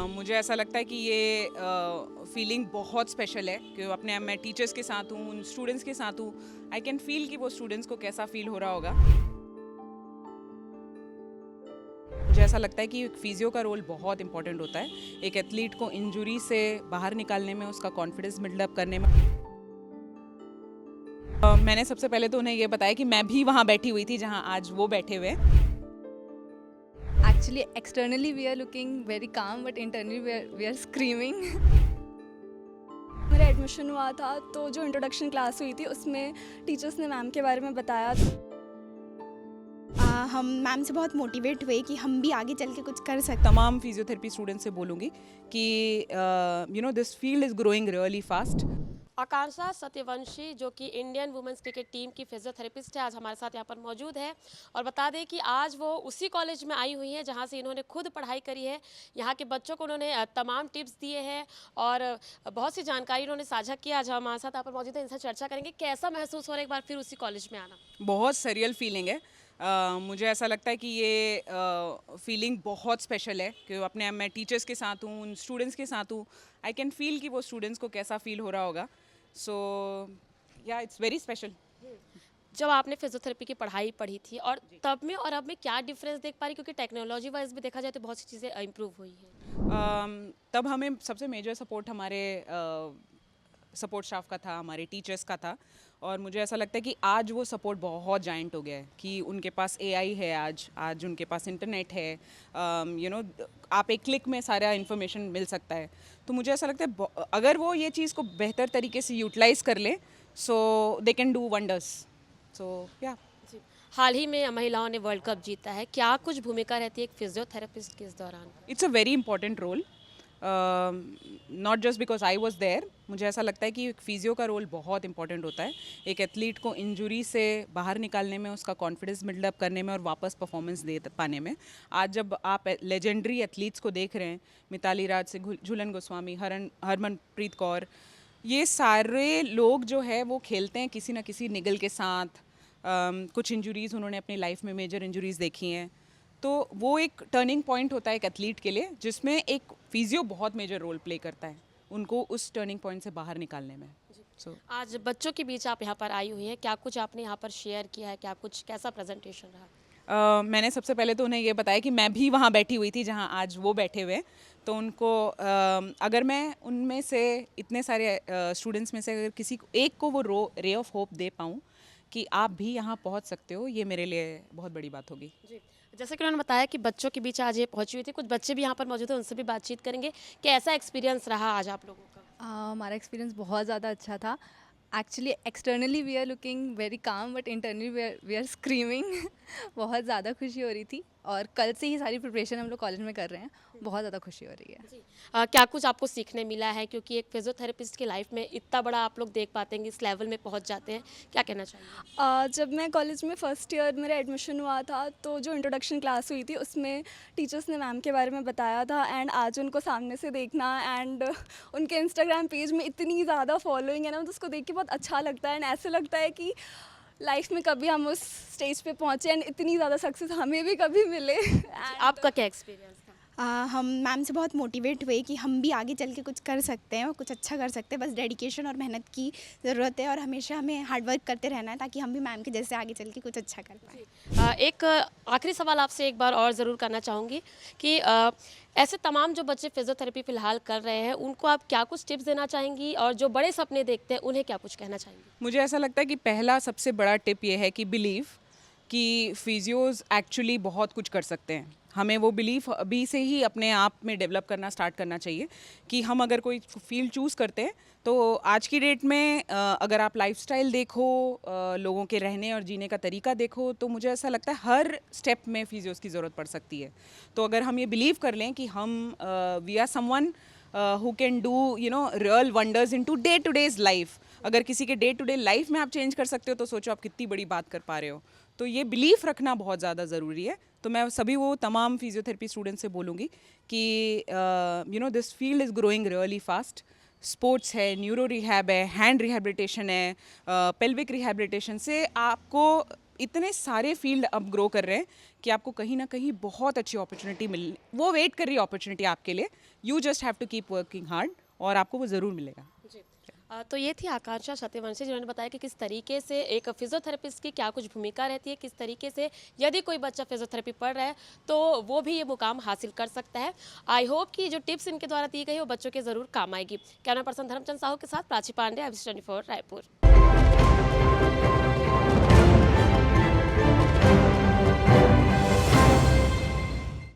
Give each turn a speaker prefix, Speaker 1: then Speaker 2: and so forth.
Speaker 1: मुझे ऐसा लगता है कि ये फीलिंग बहुत स्पेशल है कि अपने मैं टीचर्स के साथ हूँ, उन स्टूडेंट्स के साथ हूँ। आई कैन फील कि वो स्टूडेंट्स को कैसा फील हो रहा होगा। मुझे ऐसा लगता है कि फिजियो का रोल बहुत इंपॉर्टेंट होता है एक एथलीट को इंजरी से बाहर निकालने में, उसका कॉन्फिडेंस बिल्डअप करने में। मैंने सबसे पहले तो उन्हें ये बताया कि मैं भी वहाँ बैठी हुई थी जहाँ आज वो बैठे हुए हैं।
Speaker 2: Actually, externally we are looking very calm, but internally we are screaming.
Speaker 3: मेरा एडमिशन हुआ था तो जो इंट्रोडक्शन क्लास हुई थी उसमें टीचर्स ने मैम के बारे में बताया।
Speaker 4: हम मैम से बहुत मोटिवेट हुए कि हम भी आगे चल के कुछ कर सकते।
Speaker 1: तमाम फिजियोथेरेपी स्टूडेंट्स से बोलूँगी कि this field is growing really fast.
Speaker 5: Akanksha Satyavanshi जो कि इंडियन वुमेन्स क्रिकेट टीम की फिजियोथेरेपिस्ट है, आज हमारे साथ यहाँ पर मौजूद है। और बता दें कि आज वो उसी कॉलेज में आई हुई हैं जहाँ से इन्होंने खुद पढ़ाई करी है। यहाँ के बच्चों को उन्होंने तमाम टिप्स दिए हैं और बहुत सी जानकारी उन्होंने साझा किया। आज हमारे साथ यहाँ पर मौजूद है, इनसे चर्चा करेंगे कैसा महसूस हो रहा है एक बार फिर उसी कॉलेज में आना।
Speaker 1: बहुत सरियल फीलिंग है। मुझे ऐसा लगता है कि ये फीलिंग बहुत स्पेशल है कि अपने मैं टीचर्स के साथ हूँ, उन स्टूडेंट्स के साथ हूँ। आई कैन फील कि वो स्टूडेंट्स को कैसा फील हो रहा होगा। सो या इट्स वेरी स्पेशल।
Speaker 5: जब आपने फिजियोथेरेपी की पढ़ाई पढ़ी थी और तब में और अब में क्या डिफरेंस देख पा रही, क्योंकि टेक्नोलॉजी वाइज भी देखा जाए तो बहुत सी चीज़ें इम्प्रूव हुई हैं।
Speaker 1: तब हमें सबसे मेजर सपोर्ट हमारे सपोर्ट स्टाफ का था, हमारे टीचर्स का था। और मुझे ऐसा लगता है कि आज वो सपोर्ट बहुत जाइंट हो गया है कि उनके पास एआई है, आज उनके पास इंटरनेट है। आप एक क्लिक में सारा इन्फॉर्मेशन मिल सकता है। तो मुझे ऐसा लगता है अगर वो ये चीज़ को बेहतर तरीके से यूटिलाइज कर ले सो दे कैन डू वंडर्स। सो या
Speaker 5: हाल ही में महिलाओं ने वर्ल्ड कप जीता है, क्या कुछ भूमिका रहती है एक फिजियोथेरेपिस्ट की इस दौरान?
Speaker 1: It's a very important role, not just because I was there. मुझे ऐसा लगता है कि फिजियो का रोल बहुत इंपॉर्टेंट होता है एक एथलीट को इंजरी से बाहर निकालने में, उसका कॉन्फिडेंस बिल्डअप करने में और वापस परफॉर्मेंस दे पाने में। आज जब आप लेजेंडरी एथलीट्स को देख रहे हैं, मिताली राज से झूलन गोस्वामी, हरमनप्रीत कौर, ये सारे लोग जो है वो खेलते हैं किसी न किसी निगल के साथ। कुछ इंजरीज़ उन्होंने अपनी लाइफ में मेजर इंजरीज़ देखी हैं। तो वो एक टर्निंग पॉइंट होता है एक एथलीट के लिए जिसमें एक फिजियो बहुत मेजर रोल प्ले करता है उनको उस टर्निंग पॉइंट से बाहर निकालने में।
Speaker 5: आज बच्चों के बीच आप यहाँ पर आई हुई हैं, क्या कुछ आपने यहाँ पर शेयर किया है, क्या कुछ कैसा प्रेजेंटेशन रहा?
Speaker 1: मैंने सबसे पहले तो उन्हें ये बताया कि मैं भी वहाँ बैठी हुई थी जहाँ आज वो बैठे हुए हैं। तो उनको अगर मैं उनमें से इतने सारे स्टूडेंट्स में से अगर किसी को एक को वो रे ऑफ होप दे पाऊँ कि आप भी यहाँ पहुँच सकते हो, ये मेरे लिए बहुत बड़ी बात होगी।
Speaker 5: जी, जैसे कि उन्होंने बताया कि बच्चों के बीच आज ये पहुंची हुई थी, कुछ बच्चे भी यहाँ पर मौजूद हैं, उनसे भी बातचीत करेंगे। कैसा एक्सपीरियंस रहा आज आप लोगों का?
Speaker 2: हमारा एक्सपीरियंस बहुत ज़्यादा अच्छा था। Actually externally we are looking very calm, but internally we are screaming. बहुत ज़्यादा खुशी हो रही थी और कल से ही सारी प्रिपरेशन हम लोग कॉलेज में कर रहे हैं। बहुत ज़्यादा खुशी हो रही है।
Speaker 5: जी, क्या कुछ आपको सीखने मिला है, क्योंकि एक फिजियोथेरेपिस्ट की लाइफ में इतना बड़ा आप लोग देख पाते हैं, इस लेवल में पहुंच जाते हैं, क्या कहना चाहिए?
Speaker 3: जब मैं कॉलेज में फ़र्स्ट ईयर मेरा एडमिशन हुआ था तो जो इंट्रोडक्शन क्लास हुई थी उसमें टीचर्स ने मैम के बारे में बताया था। एंड आज उनको सामने से देखना एंड उनके इंस्टाग्राम पेज में इतनी ज़्यादा फॉलोइंग है ना, तो उसको देख के बहुत अच्छा लगता है। एंड ऐसे लगता है कि लाइफ में कभी हम उस स्टेज पे पहुँचे एंड इतनी ज़्यादा सक्सेस हमें भी कभी मिले।
Speaker 5: आपका क्या एक्सपीरियंस था?
Speaker 4: हम मैम से बहुत मोटिवेट हुए कि हम भी आगे चल के कुछ कर सकते हैं और कुछ अच्छा कर सकते हैं। बस डेडिकेशन और मेहनत की ज़रूरत है और हमेशा हमें हार्ड वर्क करते रहना है ताकि हम भी मैम के जैसे आगे चल के कुछ अच्छा कर पाएँ।
Speaker 5: एक आखिरी सवाल आपसे एक बार और ज़रूर करना चाहूँगी कि ऐसे तमाम जो बच्चे फिजियोथेरेपी फ़िलहाल कर रहे हैं, उनको आप क्या कुछ टिप्स देना चाहेंगी, और जो बड़े सपने देखते हैं उन्हें क्या कुछ कहना चाहेंगी?
Speaker 1: मुझे ऐसा लगता है कि पहला सबसे बड़ा टिप ये है कि बिलीव कि फिजियोज़ एक्चुअली बहुत कुछ कर सकते हैं। हमें वो बिलीफ अभी से ही अपने आप में डेवलप करना स्टार्ट करना चाहिए कि हम अगर कोई फील्ड चूज़ करते हैं तो आज की डेट में अगर आप लाइफस्टाइल देखो, लोगों के रहने और जीने का तरीका देखो, तो मुझे ऐसा लगता है हर स्टेप में फिजियोज़ की ज़रूरत पड़ सकती है। तो अगर हम ये बिलीव कर लें कि हम we are someone who can do real wonders in today's life. अगर किसी के डे टू डे लाइफ में आप चेंज कर सकते हो तो सोचो आप कितनी बड़ी बात कर पा रहे हो। तो ये बिलीफ रखना बहुत ज़्यादा ज़रूरी है। तो मैं सभी वो तमाम फिजियोथेरेपी स्टूडेंट्स से बोलूँगी कि this field is growing really fast. Sports है, न्यूरो रिहैब है, हैंड रिहैबिलिटेशन है, पेल्विक रिहैबिलिटेशन से आपको इतने सारे फील्ड अब ग्रो कर रहे हैं कि आपको कहीं ना कहीं बहुत अच्छी अपॉर्चुनिटी वो वेट कर रही है अपॉर्चुनिटी आपके लिए. You just have to keep working hard और आपको वो ज़रूर मिलेगा.
Speaker 5: तो ये थी आकांक्षा सत्यवंशी जिन्होंने बताया कि किस तरीके से एक फिजियोथेरेपिस्ट की क्या कुछ भूमिका रहती है, किस तरीके से यदि कोई बच्चा फिजियोथेरेपी पढ़ रहा है तो वो भी ये मुकाम हासिल कर सकता है. आई होप कि जो टिप्स इनके द्वारा दी गई वो बच्चों के ज़रूर काम आएगी. कैमरा पर्सन धर्मचंद साहू के साथ प्राची पांडे, IBC 24 रायपुर.